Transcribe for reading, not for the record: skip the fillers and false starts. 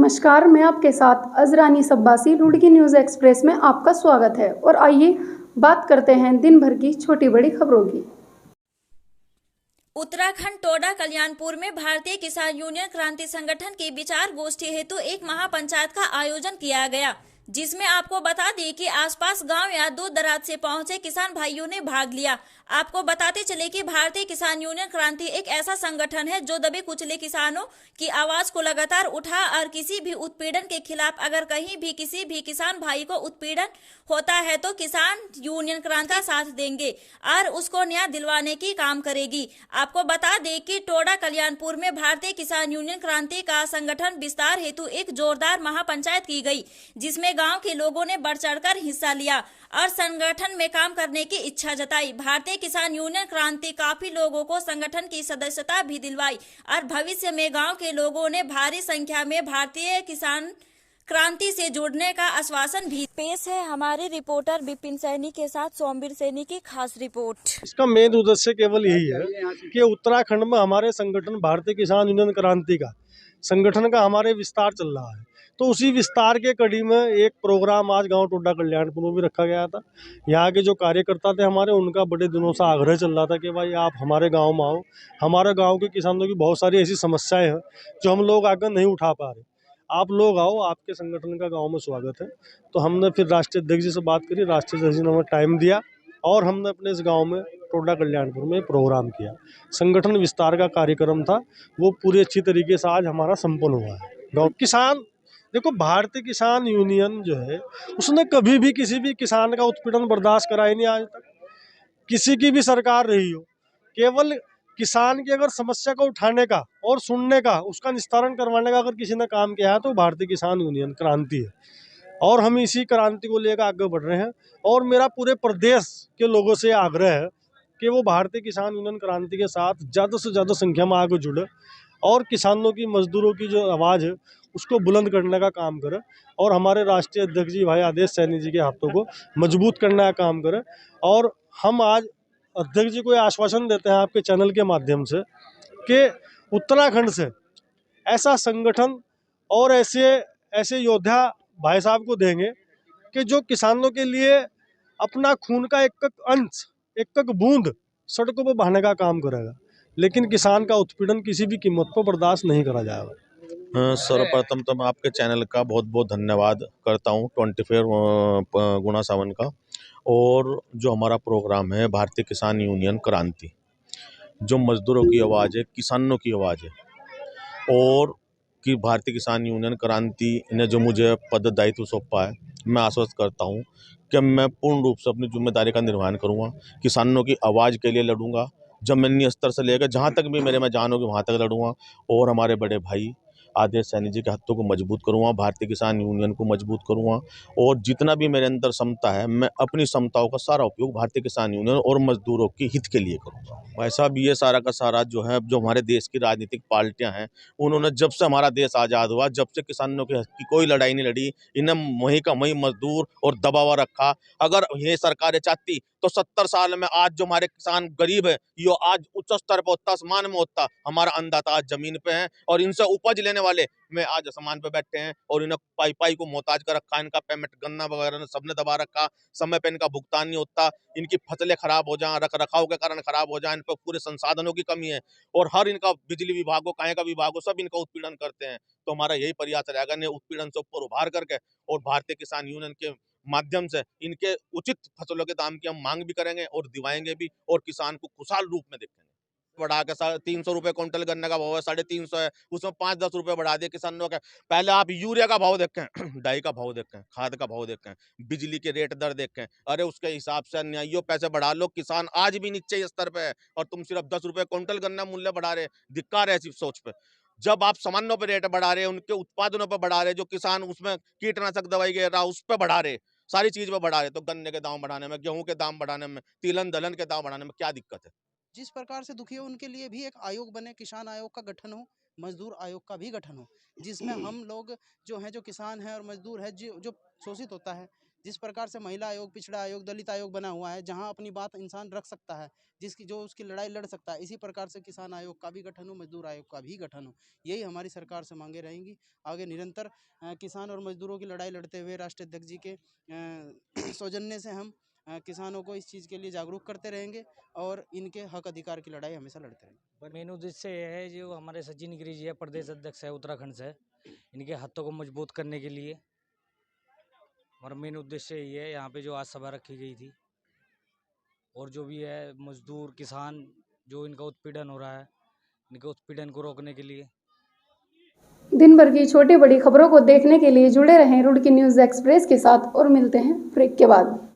नमस्कार, मैं आपके साथ अजरानी सब्बासी रुड़की न्यूज़ एक्सप्रेस में आपका स्वागत है। और आइए बात करते हैं दिन भर की छोटी बड़ी खबरों की। उत्तराखंड टोडा कल्याणपुर में भारतीय किसान यूनियन क्रांति संगठन की विचार गोष्ठी हेतु एक महापंचायत का आयोजन किया गया, जिसमें आपको बता दें कि आसपास गांव या दूर दराज से पहुंचे किसान भाइयों ने भाग लिया। आपको बताते चले कि भारतीय किसान यूनियन क्रांति एक ऐसा संगठन है जो दबे कुचले किसानों की आवाज को लगातार उठा और किसी भी उत्पीड़न के खिलाफ अगर कहीं भी किसी भी किसान भाई को उत्पीड़न होता है तो किसान यूनियन क्रांति का साथ देंगे और उसको न्याय दिलवाने की काम करेगी। आपको बता दें कि टोडा कल्याणपुर में भारतीय किसान यूनियन क्रांति का संगठन विस्तार हेतु एक जोरदार महापंचायत की गई, जिसमें गांव के लोगों ने बढ़ चढ़कर हिस्सा लिया और संगठन में काम करने की इच्छा जताई। भारतीय किसान यूनियन क्रांति काफी लोगों को संगठन की सदस्यता भी दिलवाई और भविष्य में गांव के लोगों ने भारी संख्या में भारतीय किसान क्रांति से जुड़ने का आश्वासन भी। पेश है हमारे रिपोर्टर विपिन सैनी के साथ सोमवीर सैनी की खास रिपोर्ट। इसका मेन उद्देश्य केवल यही है कि उत्तराखंड में हमारे संगठन भारतीय किसान यूनियन क्रांति का संगठन का हमारे विस्तार चल रहा है। तो उसी विस्तार के कड़ी में एक प्रोग्राम आज गांव टोडा कल्याणपुर में भी रखा गया था। यहाँ के जो कार्यकर्ता थे हमारे, उनका बड़े दिनों से आग्रह चल रहा था कि भाई आप हमारे गांव में आओ। हमारे गांव के किसानों की बहुत सारी ऐसी समस्याएं हैं जो हम लोग आकर नहीं उठा पा रहे। आप लोग आओ, आपके संगठन का गाँव में स्वागत है। तो हमने फिर राष्ट्रीय अध्यक्ष जी से बात करी, राष्ट्रीय अध्यक्ष जी ने हमें टाइम दिया और हमने अपने इस गांव में टोडा कल्याणपुर में प्रोग्राम किया। संगठन विस्तार का कार्यक्रम था, वो पूरी अच्छी तरीके से आज हमारा संपन्न हुआ है। गाँव किसान देखो, भारतीय किसान यूनियन जो है उसने कभी भी किसी भी किसान का उत्पीड़न बर्दाश्त करा ही नहीं आज तक। किसी की भी सरकार रही हो, केवल किसान की अगर समस्या को उठाने का और सुनने का, उसका निस्तारण करवाने का अगर किसी ने काम किया है तो भारतीय किसान यूनियन क्रांति है। और हम इसी क्रांति को लेकर आगे बढ़ रहे हैं। और मेरा पूरे प्रदेश के लोगों से आग्रह है कि वो भारतीय किसान यूनियन क्रांति के साथ ज़्यादा से ज़्यादा संख्या में आगे जुड़े और किसानों की, मजदूरों की जो आवाज़ है उसको बुलंद करने का काम करें और हमारे राष्ट्रीय अध्यक्ष जी भाई आदेश सैनी जी के हाथों को मजबूत करने का काम करें। और हम आज अध्यक्ष जी को ये आश्वासन देते हैं आपके चैनल के माध्यम से कि उत्तराखंड से ऐसा संगठन और ऐसे योद्धा भाई साहब को देंगे कि जो किसानों के लिए अपना खून का एक एक अंश, एक एक बूंद सड़कों पर बहाने का काम करेगा। लेकिन किसान का उत्पीड़न किसी भी कीमत पर बर्दाश्त नहीं करा जाएगा। सर्वप्रथम तो मैं आपके चैनल का बहुत बहुत धन्यवाद करता हूँ 24 गुणा 7 का। और जो हमारा प्रोग्राम है भारतीय किसान यूनियन क्रांति, जो मजदूरों की आवाज़ है, किसानों की आवाज़ है, और कि भारतीय किसान यूनियन क्रांति ने जो मुझे पद दायित्व सौंपा है, मैं आश्वस्त करता हूँ कि मैं पूर्ण रूप से अपनी जिम्मेदारी का निर्वहन करूँगा। किसानों की आवाज़ के लिए लड़ूंगा, जमीनी स्तर से लेकर जहाँ तक भी मेरे में जान होगी वहाँ तक लड़ूंगा। और हमारे बड़े भाई आदेश सैनी जी के हाथों को मजबूत करूँगा, भारतीय किसान यूनियन को मजबूत करूँगा। और जितना भी मेरे अंदर क्षमता है, मैं अपनी क्षमताओं का सारा उपयोग भारतीय किसान यूनियन और मजदूरों के हित के लिए करूँगा। वैसा भी ये सारा का सारा जो है, जो हमारे देश की राजनीतिक पार्टियां हैं, उन्होंने जब से हमारा देश आज़ाद हुआ, जब से किसानों के हक की कोई लड़ाई नहीं लड़ी, इन्हें वहीं का वहीं मजदूर और दबावा रखा। अगर ये सरकारें चाहती तो 70 साल में आज जो हमारे किसान गरीब है, ये आज उच्च स्तर पर होता, आसमान में होता। हमारा अन्नदाता आज जमीन पे है और इनसे उपज लेने वाले में आज आसमान पे बैठे हैं और इन्हें पाई पाई को मोहताज कर रखा। इनका पेमेंट गन्ना वगैरह ने सबने दबा रखा, समय पे इनका भुगतान नहीं होता, इनकी फसलें खराब हो जाए, रख रखाव के कारण खराब हो जाए, इन पर पूरे संसाधनों की कमी है और हर इनका बिजली विभाग हो, काहे का विभाग हो, सब इनका उत्पीड़न करते हैं। तो हमारा यही प्रयास रहेगा, ने उत्पीड़न से ऊपर उभार करके और भारतीय किसान यूनियन के माध्यम से इनके उचित फसलों के दाम की हम मांग भी करेंगे और दिवाएंगे भी, और किसान को खुशहाल रूप में देखेंगे। बढ़ा के 350 रुपए क्विंटल गन्ने का भाव है, 350 है, उसमें 5-10 रुपए बढ़ा दिए किसानों का। पहले आप यूरिया का भाव देखें, डाई का भाव देखें, खाद का भाव देखें, बिजली के रेट दर देखें, अरे उसके हिसाब से न्याय्य पैसे बढ़ा लो। किसान आज भी नीचे स्तर पे है और तुम सिर्फ 10 रुपए क्विंटल गन्ना मूल्य बढ़ा रहे। धिक्कार है ऐसी सोच पे। जब आप सामान्यों पे रेट बढ़ा रहे, उनके उत्पादनों पर बढ़ा रहे, जो किसान उसमें कीटनाशक दवाई गे रहा उस पर बढ़ा रहे, सारी चीज पे बढ़ा रहे, तो गन्ने के दाम बढ़ाने में, गेहूं के दाम बढ़ाने में, तिलहन दलहन के दाम बढ़ाने में क्या दिक्कत है? जिस प्रकार से दुखी हो उनके लिए भी एक आयोग बने, किसान आयोग का गठन हो, मजदूर आयोग का भी गठन हो, जिसमें हम लोग जो हैं, जो किसान हैं और मजदूर है, जो जो शोषित होता है, जिस प्रकार से महिला आयोग, पिछड़ा आयोग, दलित आयोग बना हुआ है, जहां अपनी बात इंसान रख सकता है, जिसकी जो उसकी लड़ाई लड़ सकता है, इसी प्रकार से किसान आयोग का भी गठन हो, मजदूर आयोग का भी गठन हो। यही हमारी सरकार से मांगे रहेंगी। आगे निरंतर किसान और मजदूरों की लड़ाई लड़ते हुए राष्ट्रीय अध्यक्ष जी के सौजन्य से हम किसानों को इस चीज़ के लिए जागरूक करते रहेंगे और इनके हक अधिकार की लड़ाई हमेशा लड़ते रहेंगे। मेन उद्देश्य ये है, जो हमारे सचिन गिरी जी है, प्रदेश अध्यक्ष है उत्तराखंड से, इनके हाथों को मजबूत करने के लिए हमारा मेन उद्देश्य ये है। यहाँ पे जो आज सभा रखी गई थी, और जो भी है मजदूर किसान, जो इनका उत्पीड़न हो रहा है, इनके उत्पीड़न को रोकने के लिए। दिन भर की छोटी बड़ी खबरों को देखने के लिए जुड़े रहें रुड़की न्यूज़ एक्सप्रेस के साथ और मिलते हैं ब्रेक के बाद।